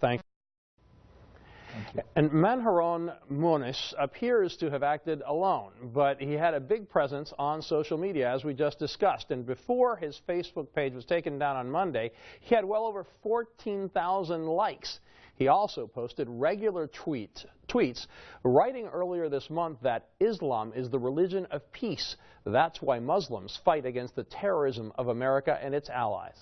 Thank you. And Manharon Moniz appears to have acted alone, but he had a big presence on social media, as we just discussed. And before his Facebook page was taken down on Monday, he had well over 14,000 likes. He also posted regular tweets, writing earlier this month that Islam is the religion of peace. That's why Muslims fight against the terrorism of America and its allies.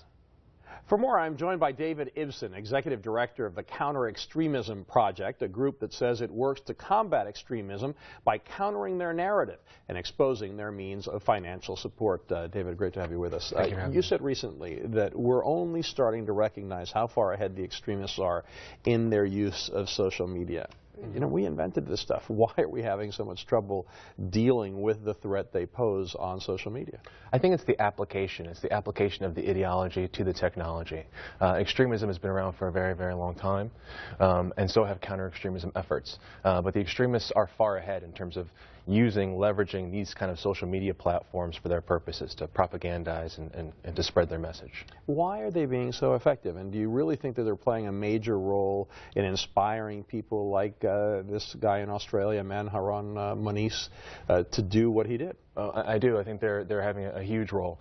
For more, I'm joined by David Ibsen, Executive Director of the Counter-Extremism Project, a group that says it works to combat extremism by countering their narrative and exposing their means of financial support. David, great to have you with us. You said recently that we're only starting to recognize how far ahead the extremists are in their use of social media. You know, we invented this stuff. Why are we having so much trouble dealing with the threat they pose on social media? I think it's the application. It's the application of the ideology to the technology. Extremism has been around for a very, very long time, and so have counter-extremism efforts. But the extremists are far ahead in terms of leveraging these kind of social media platforms for their purposes, to propagandize and to spread their message. Why are they being so effective? And do you really think that they're playing a major role in inspiring people like this guy in Australia, Manharon Moniz, to do what he did? I do. I think they're having a huge role.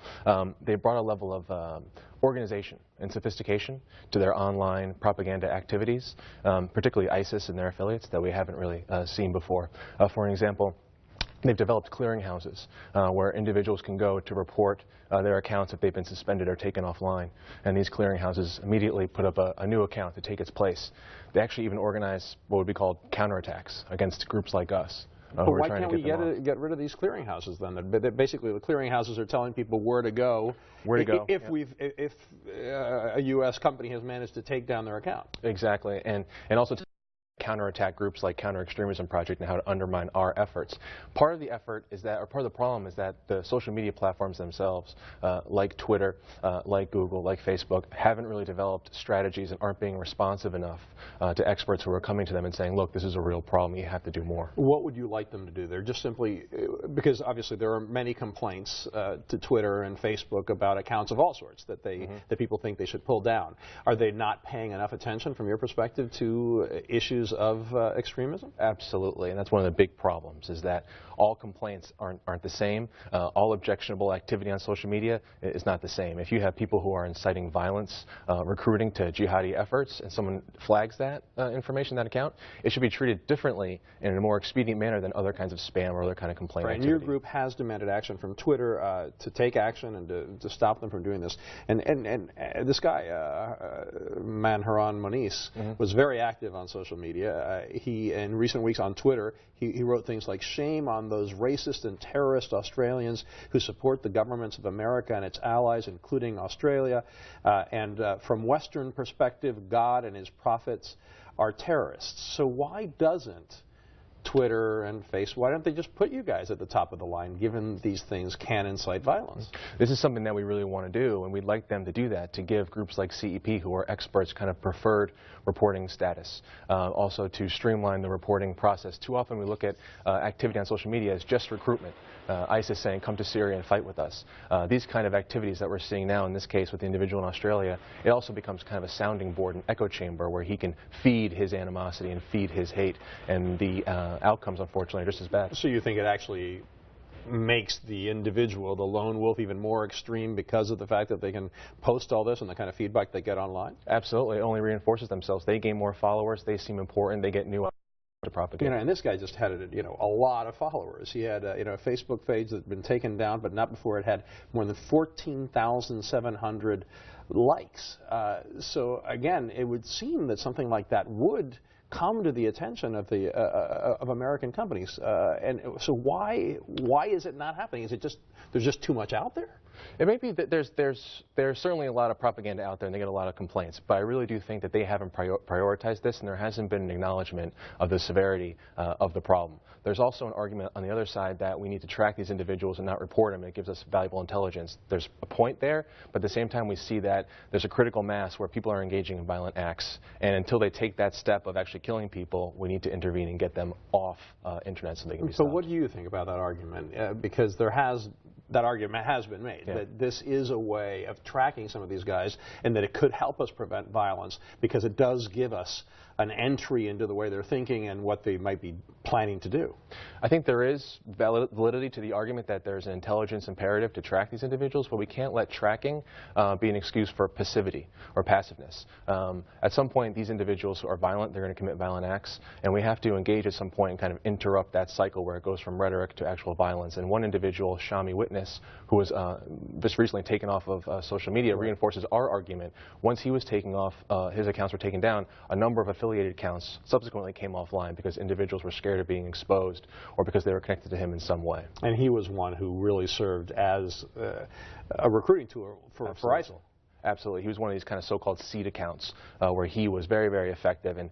They brought a level of organization and sophistication to their online propaganda activities, particularly ISIS and their affiliates, that we haven't really seen before. For an example, they've developed clearinghouses where individuals can go to report their accounts if they've been suspended or taken offline. And these clearinghouses immediately put up a new account to take its place. They actually even organize what would be called counterattacks against groups like us. But why can't we get rid of these clearinghouses then? Basically, the clearinghouses are telling people where to go. If a U.S. company has managed to take down their account. Exactly, and also counterattack groups like Counter-Extremism Project and how to undermine our efforts. Part of the effort is that, or part of the problem is that the social media platforms themselves, like Twitter, like Google, like Facebook, haven't really developed strategies and aren't being responsive enough to experts who are coming to them and saying, look, this is a real problem, you have to do more. What would you like them to do? They're just simply, because obviously there are many complaints to Twitter and Facebook about accounts of all sorts that that people think they should pull down. Are they not paying enough attention from your perspective to issues of extremism? Absolutely, and that's one of the big problems, is that all complaints aren't the same. All objectionable activity on social media is not the same. If you have people who are inciting violence, recruiting to jihadi efforts, and someone flags that information, that account, it should be treated differently and in a more expedient manner than other kinds of spam or other kind of complaint activity. And your group has demanded action from Twitter to take action and to stop them from doing this. And this guy, Manharon Moniz, was very active on social media. He, in recent weeks on Twitter, he wrote things like, shame on those racist and terrorist Australians who support the governments of America and its allies, including Australia. From Western perspective, God and his prophets are terrorists. So why doesn't Twitter and Facebook, why don't they just put you guys at the top of the line, given these things can incite violence? This is something that we really want to do, and we'd like them to do that, to give groups like CEP, who are experts, kind of preferred reporting status. Also to streamline the reporting process. Too often we look at activity on social media as just recruitment. ISIS saying, come to Syria and fight with us. These kind of activities that we're seeing now, in this case with the individual in Australia, it also becomes kind of a sounding board, an echo chamber, where he can feed his animosity and feed his hate, and the outcomes, unfortunately, are just as bad. So you think it actually makes the individual, the lone wolf, even more extreme because of the fact that they can post all this and the kind of feedback they get online? Absolutely. It only reinforces themselves. They gain more followers. They seem important. They get new to propagate. You know, and this guy just had a lot of followers. He had a Facebook page that had been taken down, but not before it had more than 14,700 likes. So again, it would seem that something like that would come to the attention of the of American companies. And so why is it not happening? Is it just there's just too much out there? It may be that there's certainly a lot of propaganda out there, and they get a lot of complaints. But I really do think that they haven't prioritized this, and there hasn't been an acknowledgement of the severity of the problem. There's also an argument on the other side that we need to track these individuals and not report them. It gives us valuable intelligence. There's a point there, but at the same time we see that there's a critical mass where people are engaging in violent acts, and until they take that step of actually killing people, we need to intervene and get them off internet so they can be stopped. So what do you think about that argument? Because there has that argument has been made, that this is a way of tracking some of these guys and that it could help us prevent violence because it does give us an entry into the way they're thinking and what they might be planning to do. I think there is validity to the argument that there's an intelligence imperative to track these individuals, but we can't let tracking be an excuse for passivity or passiveness. At some point, these individuals are violent, they're going to commit violent acts, and we have to engage at some point and kind of interrupt that cycle where it goes from rhetoric to actual violence. And one individual, Shami Witness, who was just recently taken off of social media, reinforces our argument. Once he was taken off, his accounts were taken down, a number of affiliated accounts subsequently came offline because individuals were scared of being exposed or because they were connected to him in some way. And he was one who really served as a recruiting tool for ISIL. Absolutely. He was one of these kind of so-called seed accounts where he was very, very effective. And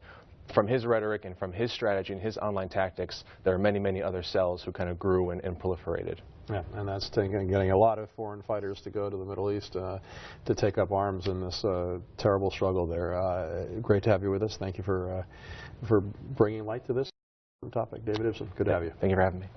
from his rhetoric and from his strategy and his online tactics, there are many, many other cells who kind of grew and proliferated. Yeah, and that's getting a lot of foreign fighters to go to the Middle East to take up arms in this terrible struggle there. Great to have you with us. Thank you for bringing light to this topic. David Ibsen, good to have you. Thank you for having me.